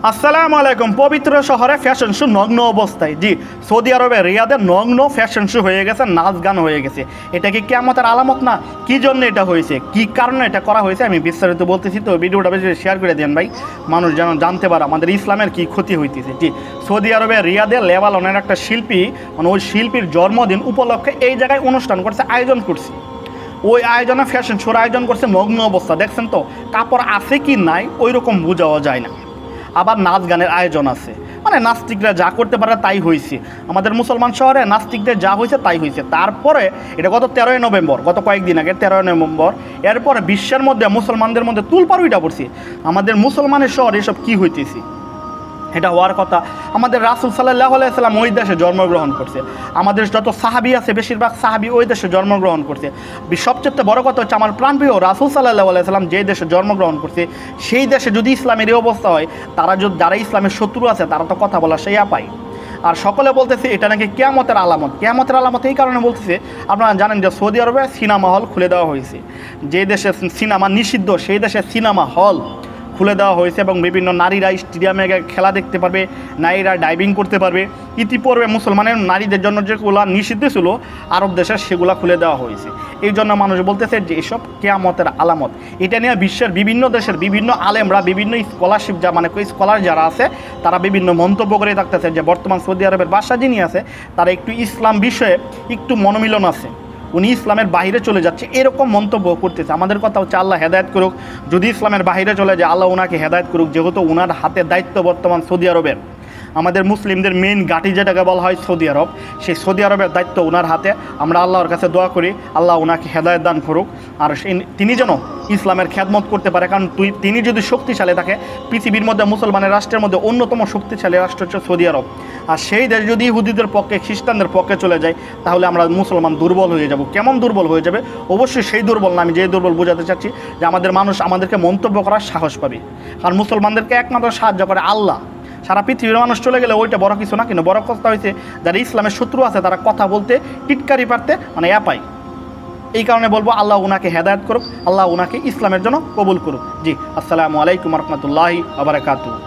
আসসালামু আলাইকুম। পবিত্র শহরে ফ্যাশন শো নগ্ন অবস্থায়, জি, সৌদি আরবের রিয়াদে নগ্ন ফ্যাশন শো হয়ে গেছে, নাচ গান হয়ে গেছে। এটা কি কিয়ামতের আলামত না? কি জন্য এটা হয়েছে, কি কারণে এটা করা হয়েছে আমি বিস্তারিত বলতেছি। তো ভিডিওটা বেশি শেয়ার করে দেন ভাই, মানুষ যেন জানতে পারে আমাদের ইসলামের কি ক্ষতি হইতেছে। জি, সৌদি আরবের রিয়াদে লেবাননের একটা শিল্পী, মানে ওই শিল্পীর জন্মদিন উপলক্ষে এই জায়গায় অনুষ্ঠান করছে, আয়োজন করছে। ওই আয়োজনে ফ্যাশন শোর আয়োজন করছে নগ্ন অবস্থা। দেখছেন তো, কাপড় আছে কি নাই ওই রকম বোঝাও যায় না। আবার নাচ গানের আয়োজন আছে, মানে নাস্তিকরা যা করতে পারে তাই হয়েছে। আমাদের মুসলমান শহরে নাস্তিকদের যা হয়েছে তাই হয়েছে। তারপরে এটা গত 13ই নভেম্বর, গত কয়েকদিন আগে 13ই নভেম্বর, এরপরে বিশ্বের মধ্যে মুসলমানদের মধ্যে তুলপার উইটা পড়ছে। আমাদের মুসলমানের শহরে এসব কী হইতেছে, এটা হওয়ার কথা। আমাদের রাসূল সাল্লাল্লাহু আলাইহি সাল্লাম ওই দেশে জন্মগ্রহণ করছে। আমাদের যত সাহাবী আছে বেশিরভাগ সাহাবী ওই দেশে জন্মগ্রহণ করছে। সবচেয়ে বড় কথা হচ্ছে আমার প্রাণপ্রিয় রাসূল সাল্লাল্লাহু আলাইহি সাল্লাম যে দেশে জন্মগ্রহণ করছে সেই দেশে যদি ইসলামের এই অবস্থা হয়, যারা ইসলামের শত্রু আছে তারা তো কথা বলা সেই পায়। আর সকলে বলতেছে এটা নাকি কিয়ামতের আলামত। কিয়ামতের আলামত এই কারণে বলতেছে, আপনারা জানেন যে সৌদি আরবে সিনেমা হল খুলে দেওয়া হয়েছে। যে দেশে সিনেমা নিষিদ্ধ সেই দেশে সিনেমা হল খুলে দেওয়া হয়েছে এবং বিভিন্ন নারীরা স্টেডিয়ামে খেলা দেখতে পারবে, নারীরা ডাইভিং করতে পারবে। ইতিপূর্বে মুসলমানের নারীদের জন্য যেগুলো নিষিদ্ধ ছিল আরব দেশে সেগুলো খুলে দেওয়া হয়েছে। এই জন্য মানুষ বলতেছে যে এসব কিয়ামতের আলামত। এটা নিয়ে বিশ্বের বিভিন্ন দেশের বিভিন্ন আলেমরা, বিভিন্ন স্কলারশিপ স্কলার যারা আছে তারা বিভিন্ন মন্তব্য করে থাকতেছে যে বর্তমান সৌদি আরবের বাদশা যিনি আছে তারা একটু ইসলাম বিষয়ে একটু মনোমিলন আছে, উনি ইসলামের বাইরে চলে যাচ্ছে, এরকম মন্তব্য করতেছে। আমাদের কথা হচ্ছে আল্লাহ হেদায়েত করুক। যদি ইসলামের বাইরে চলে যায় আল্লাহ ওনাকে হেদায়েত করুক, যেহেতু ওনার হাতে দায়িত্ব বর্তমান সৌদি আরবের। আমাদের মুসলিমদের মেইন ঘাঁটি যেটাকে বলা হয় সৌদি আরব, সেই সৌদি আরবের দায়িত্ব ওনার হাতে। আমরা আল্লাহর কাছে দোয়া করি আল্লাহ ওনাকে হেদায়েত দান করুক, আর তিনি যেন ইসলামের খেদমত করতে পারে। কারণ তিনি যদি শক্তিশালী থাকে, পৃথিবীর মধ্যে মুসলমানের রাষ্ট্রের মধ্যে অন্যতম শক্তিশালী রাষ্ট্র হচ্ছে সৌদি আরব। আর সেই দেশ যদি ইহুদিদের পক্ষে, খ্রিস্টানদের পক্ষে চলে যায় তাহলে আমরা মুসলমান দুর্বল হয়ে যাব। কেমন দুর্বল হয়ে যাবে? অবশ্যই সেই দুর্বল না, আমি যে দুর্বল বোঝাতে চাচ্ছি যে আমাদের মানুষ আমাদেরকে মন্তব্য করার সাহস পাবে। কারণ মুসলমানদেরকে একমাত্র সাহায্য করে আল্লাহ। সারা পৃথিবীর মানুষ চলে গেলে ওইটা বড় কিছু না, কিন্তু বড় কথা হয়েছে যারা ইসলামের শত্রু আছে তারা কথা বলতে, টিটকারি পারতে মানে পায়। এই কারণে বলবো আল্লাহ ওনাকে হেদায়েত করুক, আল্লাহ ওনাকে ইসলামের জন্য কবুল করুক। জি, আসসালামু আলাইকুম রহমতুল্লাহি ওয়া বারাকাতুহু।